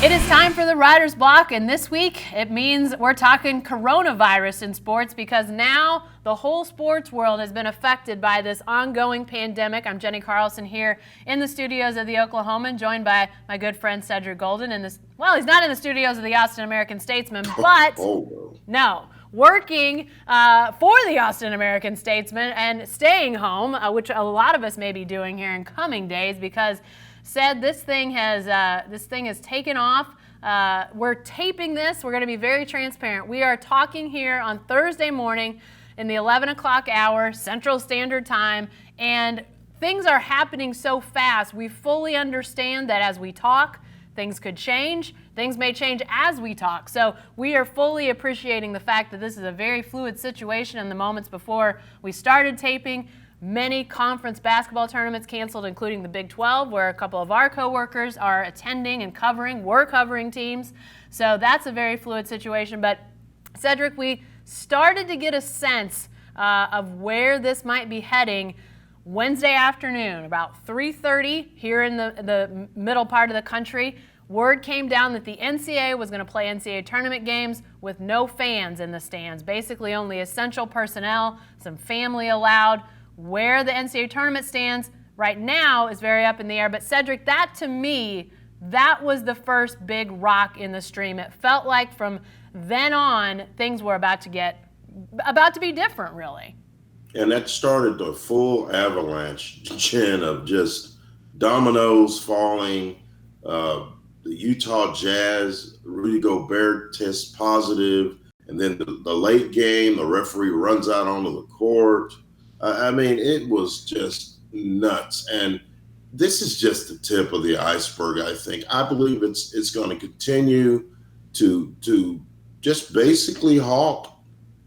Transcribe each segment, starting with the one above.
It is time for the Writer's Block, and this week it means we're talking coronavirus in sports because now the whole sports world has been affected by this ongoing pandemic. I'm Jenni Carlson here in the studios of the Oklahoman, joined by my good friend Cedric Golden. He's not in the studios of the Austin American-Statesman, but working for the Austin American-Statesman and staying home, which a lot of us may be doing here in coming days because this thing has taken off. We're taping this. We're going to be very transparent. We are talking here on Thursday morning in the 11 o'clock hour, Central Standard Time, and things are happening so fast. We fully understand that as we talk, things could change. Things may change as we talk. So we are fully appreciating the fact that this is a very fluid situation. In the moments before we started taping, many conference basketball tournaments canceled, including the Big 12, where a couple of our coworkers are attending and we're covering teams. So that's a very fluid situation. But Cedric, we started to get a sense of where this might be heading Wednesday afternoon, about 3:30 here in the middle part of the country. Word came down that the NCAA was going to play NCAA tournament games with no fans in the stands, basically only essential personnel, some family allowed. Where the NCAA tournament stands right now is very up in the air. But Cedric, that to me, that was the first big rock in the stream. It felt like from then on, things were about to be different, really. And that started the full avalanche, Jen, of just dominoes falling. The Utah Jazz, Rudy Gobert tests positive. And then the late game, the referee runs out onto the court. It was just nuts. And this is just the tip of the iceberg, I think. I believe it's going to continue to just basically halt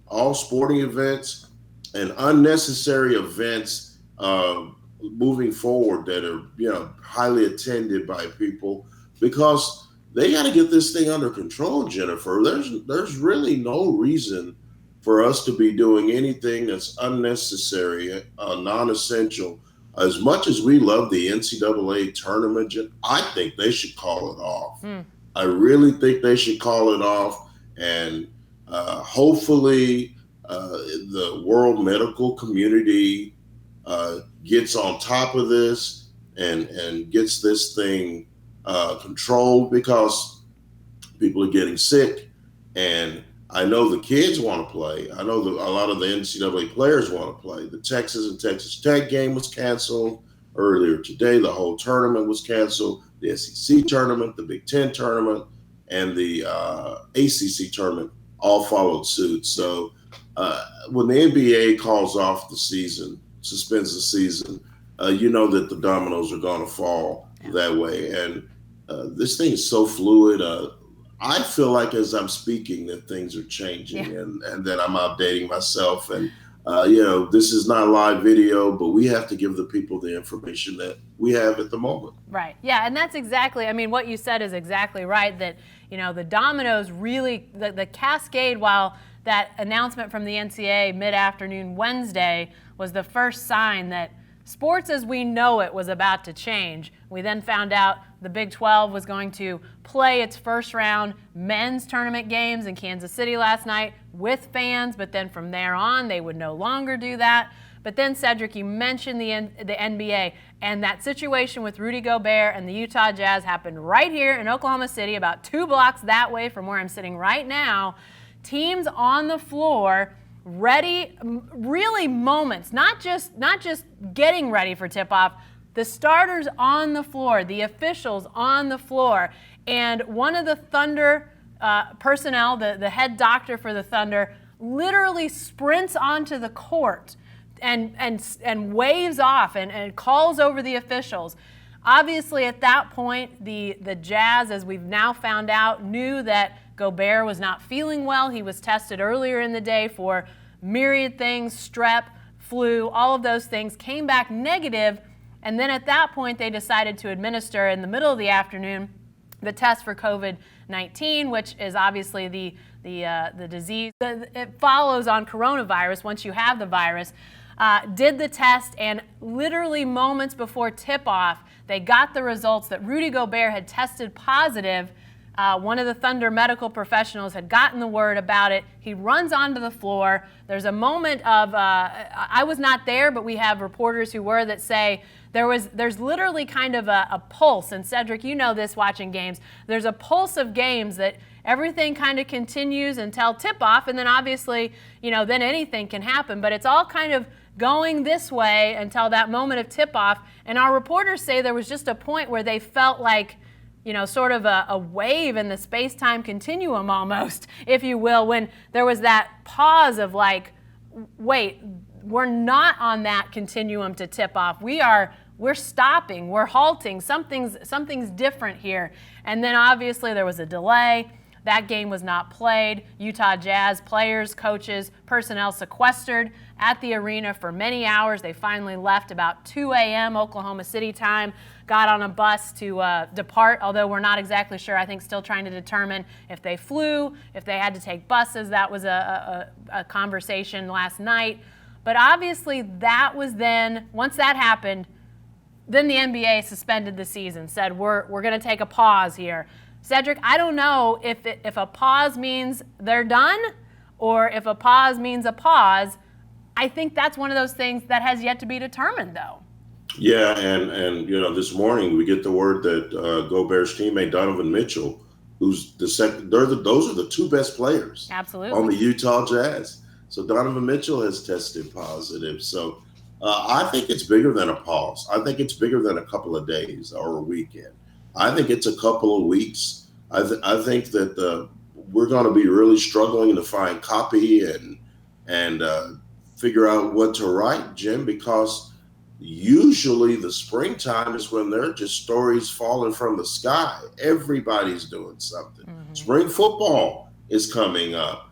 all sporting events and unnecessary events moving forward that are, highly attended by people, because they got to get this thing under control, Jennifer. There's really no reason for us to be doing anything that's unnecessary, non-essential. As much as we love the NCAA tournament, I think they should call it off. I really think they should call it off. And hopefully the world medical community gets on top of this and gets this thing controlled, because people are getting sick. And I know the kids want to play. I know a lot of the NCAA players want to play. The Texas and Texas Tech game was canceled earlier today. The whole tournament was canceled. The SEC tournament, the Big Ten tournament, and the ACC tournament all followed suit. So when the NBA calls off the season, suspends the season, you know that the dominoes are going to fall that way. And this thing is so fluid. I feel like as I'm speaking that things are changing, and that I'm outdating myself. And, this is not live video, but we have to give the people the information that we have at the moment. Right. Yeah. And that's exactly, what you said is exactly right, that, the dominoes really, the cascade, while that announcement from the NCAA mid-afternoon Wednesday was the first sign that sports as we know it was about to change. We then found out the Big 12 was going to play its first round men's tournament games in Kansas City last night with fans, but then from there on they would no longer do that. But then, Cedric, you mentioned the NBA, and that situation with Rudy Gobert and the Utah Jazz happened right here in Oklahoma City, about 2 blocks that way from where I'm sitting right now. Teams on the floor, ready, really moments, not just getting ready for tip-off, the starters on the floor, the officials on the floor. And one of the Thunder personnel, the head doctor for the Thunder, literally sprints onto the court and waves off and calls over the officials. Obviously, at that point, the Jazz, as we've now found out, knew that Gobert was not feeling well. He was tested earlier in the day for myriad things, strep, flu, all of those things, came back negative. And then at that point, they decided to administer in the middle of the afternoon the test for COVID-19, which is obviously the disease. It follows on coronavirus once you have the virus. Did the test, and literally moments before tip-off, they got the results that Rudy Gobert had tested positive One of the Thunder medical professionals had gotten the word about it. He runs onto the floor. There's a moment of, I was not there, but we have reporters who were that say there's literally kind of a pulse. And Cedric, you know this watching games. There's a pulse of games that everything kind of continues until tip-off, and then obviously, then anything can happen. But it's all kind of going this way until that moment of tip-off. And our reporters say there was just a point where they felt like, sort of a wave in the space-time continuum almost, if you will, when there was that pause of like, wait, we're not on that continuum to tip off. We're stopping, we're halting, something's different here. And then obviously there was a delay. That game was not played. Utah Jazz players, coaches, personnel sequestered at the arena for many hours. They finally left about 2 a.m. Oklahoma City time, got on a bus to depart, although we're not exactly sure. I think still trying to determine if they flew, if they had to take buses. That was a conversation last night. But obviously that was then, once that happened, then the NBA suspended the season, said we're going to take a pause here. Cedric, I don't know if a pause means they're done or if a pause means a pause. I think that's one of those things that has yet to be determined, though. Yeah, and this morning we get the word that Gobert's teammate Donovan Mitchell, who's the second, those are the two best players Absolutely. on the Utah Jazz. So Donovan Mitchell has tested positive. So I think it's bigger than a pause. I think it's bigger than a couple of days or a weekend. I think it's a couple of weeks. I think that we're going to be really struggling to find copy and figure out what to write, Jim, because usually the springtime is when there are just stories falling from the sky. Everybody's doing something. Mm-hmm. Spring football is coming up.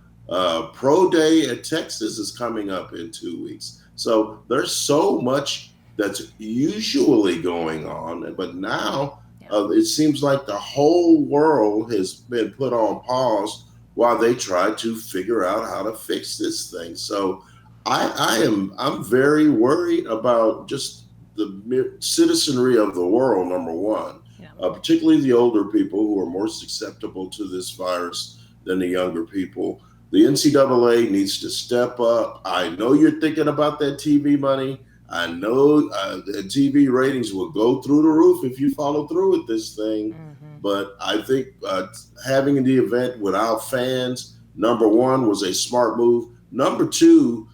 Pro Day at Texas is coming up in 2 weeks. So there's so much that's usually going on, but now it seems like the whole world has been put on pause while they try to figure out how to fix this thing. So I'm very worried about just the citizenry of the world, number one, particularly the older people who are more susceptible to this virus than the younger people. The NCAA needs to step up. I know you're thinking about that TV money. I know the TV ratings will go through the roof if you follow through with this thing. Mm-hmm. But I think having the event without fans, number one, was a smart move. Number two,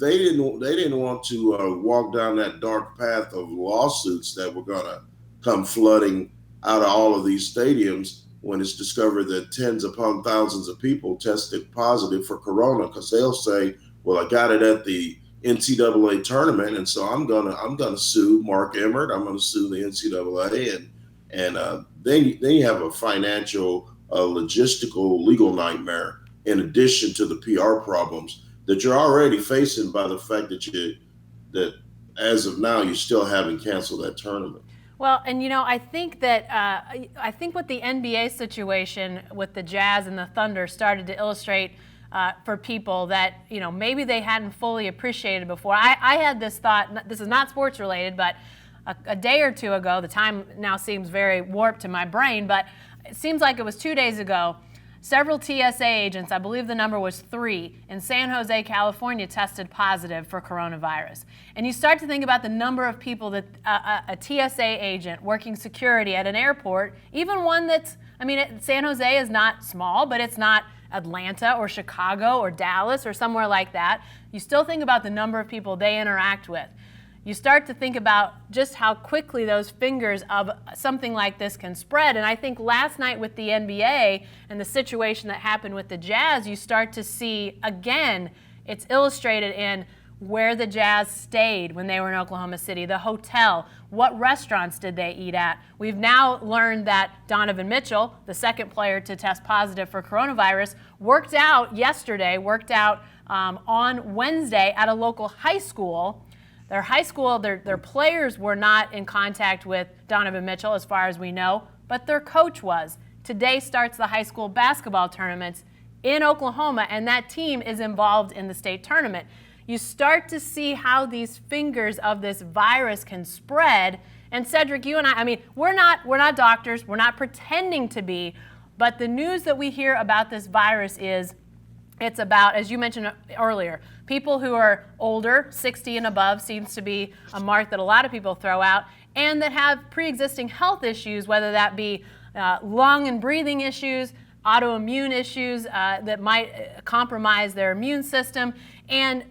they didn't want to walk down that dark path of lawsuits that were going to come flooding out of all of these stadiums when it's discovered that tens upon thousands of people tested positive for corona, because they'll say, well, I got it at the NCAA tournament, and so I'm gonna sue Mark Emmert. I'm gonna sue the NCAA, and then you have a financial, logistical, legal nightmare in addition to the PR problems that you're already facing by the fact that as of now you still haven't canceled that tournament. Well, and I think that what the NBA situation with the Jazz and the Thunder started to illustrate for people that maybe they hadn't fully appreciated before. I had this thought. This is not sports related, but a day or two ago, the time now seems very warped to my brain, but it seems like it was 2 days ago. Several TSA agents, I believe the number was 3, in San Jose, California, tested positive for coronavirus. And you start to think about the number of people that a TSA agent working security at an airport, even one that's, San Jose is not small, but it's not Atlanta or Chicago or Dallas or somewhere like that. You still think about the number of people they interact with. You start to think about just how quickly those fingers of something like this can spread. And I think last night with the NBA and the situation that happened with the Jazz, you start to see, again, it's illustrated in where the Jazz stayed when they were in Oklahoma City, the hotel, what restaurants did they eat at. We've now learned that Donovan Mitchell, the second player to test positive for coronavirus, worked out on Wednesday at a local high school. Their high school, their players were not in contact with Donovan Mitchell as far as we know, but their coach was. Today starts the high school basketball tournaments in Oklahoma, and that team is involved in the state tournament. You start to see how these fingers of this virus can spread. And Cedric, you and I mean, we're not doctors, we're not pretending to be, But the news that we hear about this virus is it's about, as you mentioned earlier, people who are older, 60 and above seems to be a mark that a lot of people throw out, and that have pre-existing health issues, whether that be lung and breathing issues, autoimmune issues that might compromise their immune system. And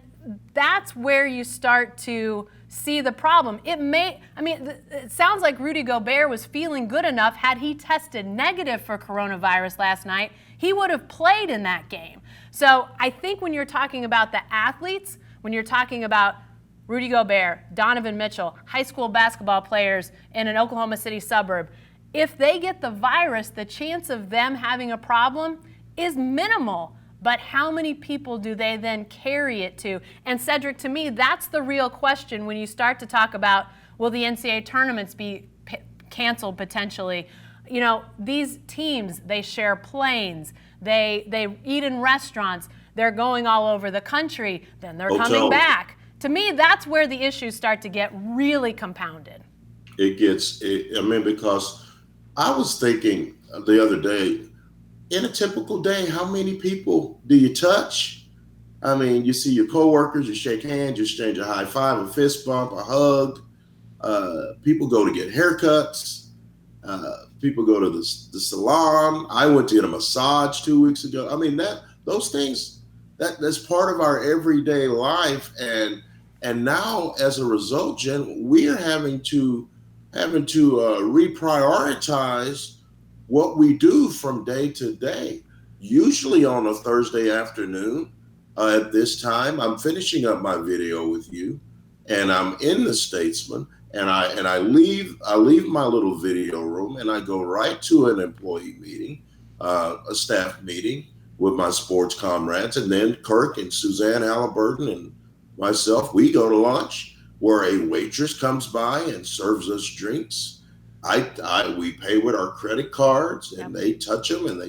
that's where you start to see the problem. It sounds like Rudy Gobert was feeling good enough. Had he tested negative for coronavirus last night, he would have played in that game. So I think when you're talking about the athletes, when you're talking about Rudy Gobert, Donovan Mitchell, high school basketball players in an Oklahoma City suburb, if they get the virus, the chance of them having a problem is minimal. But how many people do they then carry it to? And Cedric, to me, that's the real question when you start to talk about, will the NCAA tournaments be canceled potentially? You know, these teams, they share planes, they eat in restaurants, they're going all over the country, then they're coming back. To me, that's where the issues start to get really compounded. Because I was thinking the other day, in a typical day, how many people do you touch? I mean, you see your coworkers, you shake hands, you exchange a high five, a fist bump, a hug. People go to get haircuts. People go to the salon. I went to get a massage 2 weeks ago. I mean, those things, that's part of our everyday life. And now, as a result, Jen, we are having to reprioritize what we do from day to day. Usually on a Thursday afternoon at this time, I'm finishing up my video with you, and I'm in the Statesman, and I leave my little video room, and I go right to an employee meeting, a staff meeting with my sports comrades, and then Kirk and Suzanne Halliburton and myself, we go to lunch, where a waitress comes by and serves us drinks. We pay with our credit cards, and they touch them and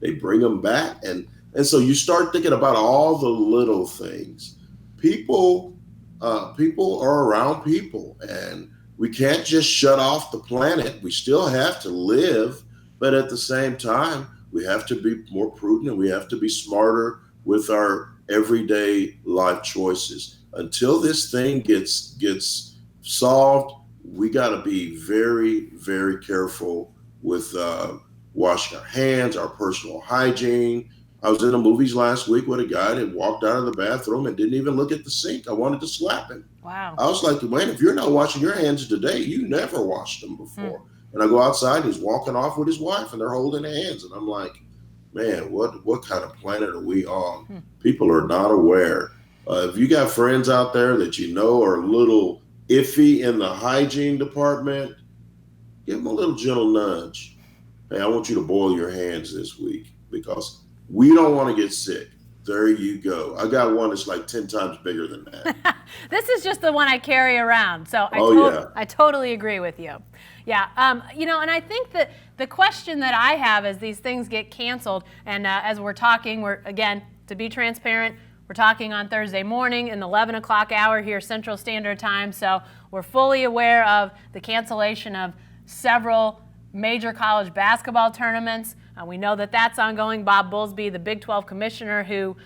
they bring them back. And so you start thinking about all the little things. People are around people, and we can't just shut off the planet. We still have to live, but at the same time, we have to be more prudent, and we have to be smarter with our everyday life choices. Until this thing gets solved, we got to be very, very careful with washing our hands, our personal hygiene. I was in the movies last week with a guy that walked out of the bathroom and didn't even look at the sink. I wanted to slap him. Wow. I was like, man, if you're not washing your hands today, you never washed them before. And I go outside, he's walking off with his wife, and they're holding hands. And I'm like, man, what kind of planet are we on? People are not aware. If you got friends out there that you know are a little iffy in the hygiene department, give them a little gentle nudge. Hey, I want you to boil your hands this week because we don't want to get sick. There you go. I got one that's like 10 times bigger than that. This is just the one I carry around. So I totally agree with you. Yeah. And I think that the question that I have as these things get canceled, and as we're talking, again, to be transparent, we're talking on Thursday morning in the 11 o'clock hour here Central Standard Time, so we're fully aware of the cancellation of several major college basketball tournaments. We know that that's ongoing. Bob Bowlesby, the Big 12 commissioner, who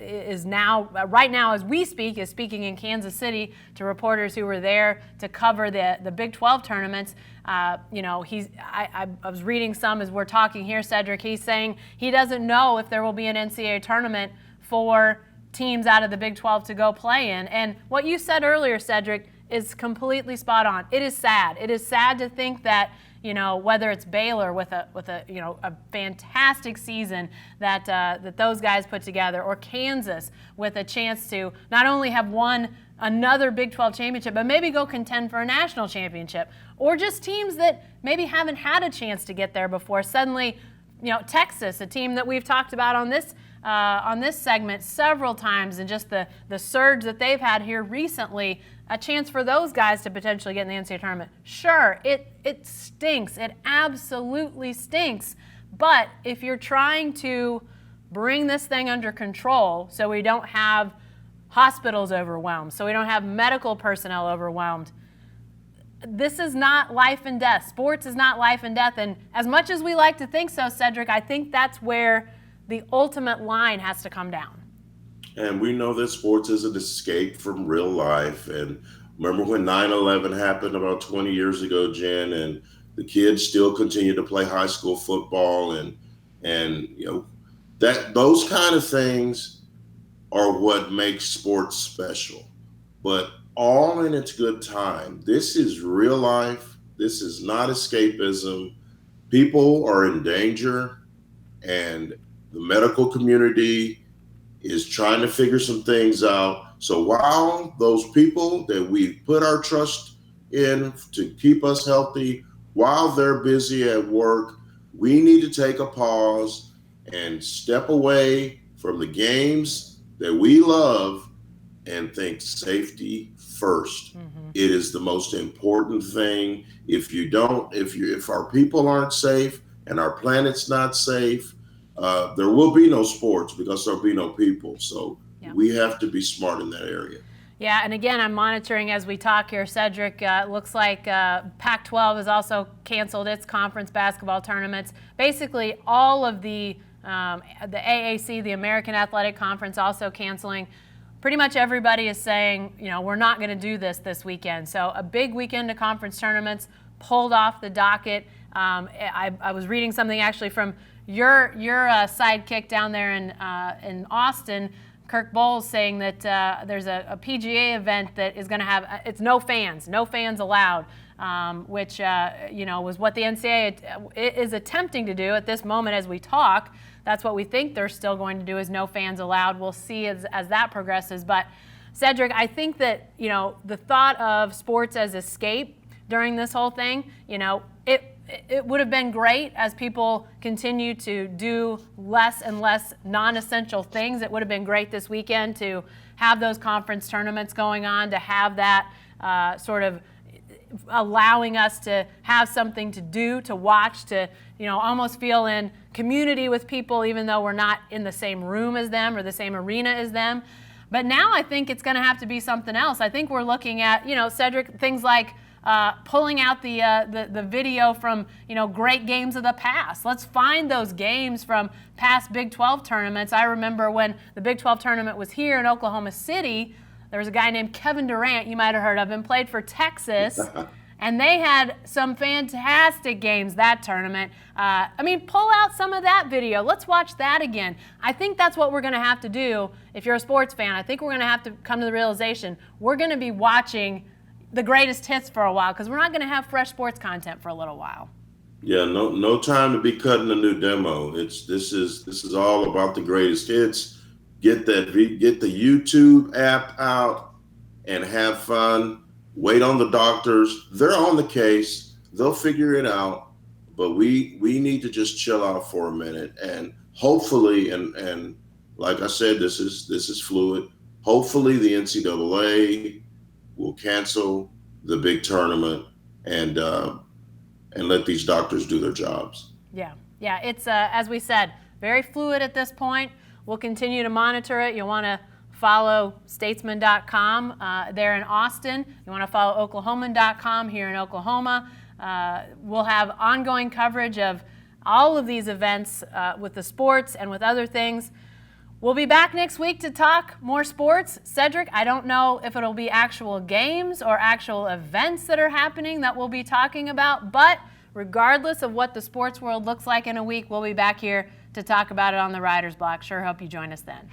is now, right now as we speak, is speaking in Kansas City to reporters who were there to cover the Big 12 tournaments. I was reading some as we're talking here, Cedric. He's saying he doesn't know if there will be an NCAA tournament for teams out of the Big 12 to go play in. And what you said earlier, Cedric, is completely spot on. It is sad. It is sad to think that, whether it's Baylor with a fantastic season that those guys put together, or Kansas with a chance to not only have won another Big 12 championship, but maybe go contend for a national championship, or just teams that maybe haven't had a chance to get there before. Suddenly, Texas, a team that we've talked about on this segment several times, and just the surge that they've had here recently, a chance for those guys to potentially get in the NCAA tournament. Sure, it stinks. It absolutely stinks. But if you're trying to bring this thing under control so we don't have hospitals overwhelmed, so we don't have medical personnel overwhelmed, this is not life and death. Sports is not life and death. And as much as we like to think so, Cedric, I think that's where the ultimate line has to come down. And we know that sports is an escape from real life. And remember when 9/11 happened about 20 years ago, Jen, and the kids still continue to play high school football, and that those kind of things are what makes sports special. But all in its good time. This is real life. This is not escapism. People are in danger, and the medical community is trying to figure some things out. So while those people that we put our trust in to keep us healthy, while they're busy at work, we need to take a pause and step away from the games that we love and think safety first. Mm-hmm. It is the most important thing. If our people aren't safe and our planet's not safe, there will be no sports because there'll be no people. So we have to be smart in that area. Yeah, and again, I'm monitoring as we talk here, Cedric. It looks like Pac-12 has also canceled its conference basketball tournaments. Basically, all of the AAC, the American Athletic Conference, also canceling. Pretty much everybody is saying, we're not going to do this weekend. So a big weekend of conference tournaments pulled off the docket. I was reading something actually from your sidekick down there in Austin, Kirk Bowles, saying that there's a PGA event that is going to have it's no fans allowed, which was what the NCAA is attempting to do at this moment as we talk. That's what we think they're still going to do, is no fans allowed. We'll see as that progresses. But Cedric, I think that the thought of sports as escape during this whole thing, it would have been great as people continue to do less and less non-essential things. It would have been great this weekend to have those conference tournaments going on, to have that sort of allowing us to have something to do, to watch, to almost feel in community with people, even though we're not in the same room as them or the same arena as them. But now I think it's going to have to be something else. I think we're looking at, Cedric, things like pulling out the video from great games of the past. Let's find those games from past Big 12 tournaments. I remember when the Big 12 tournament was here in Oklahoma City, there was a guy named Kevin Durant, you might have heard of him, played for Texas, and they had some fantastic games that tournament. Pull out some of that video. Let's watch that again. I think that's what we're going to have to do if you're a sports fan. I think we're going to have to come to the realization we're going to be watching the greatest hits for a while because we're not going to have fresh sports content for a little while. Yeah, no time to be cutting a new demo. This is all about the greatest hits. Get the YouTube app out and have fun. Wait on the doctors. They're on the case. They'll figure it out. But we need to just chill out for a minute, and hopefully, and like I said, this is fluid. Hopefully, the NCAA will cancel the big tournament and let these doctors do their jobs. Yeah. It's as we said, very fluid at this point. We'll continue to monitor it. You'll want to follow statesman.com there in Austin. You want to follow oklahoman.com here in Oklahoma. We'll have ongoing coverage of all of these events with the sports and with other things. We'll be back next week to talk more sports. Cedric, I don't know if it'll be actual games or actual events that are happening that we'll be talking about, but regardless of what the sports world looks like in a week, we'll be back here to talk about it on the Writer's Block. Sure hope you join us then.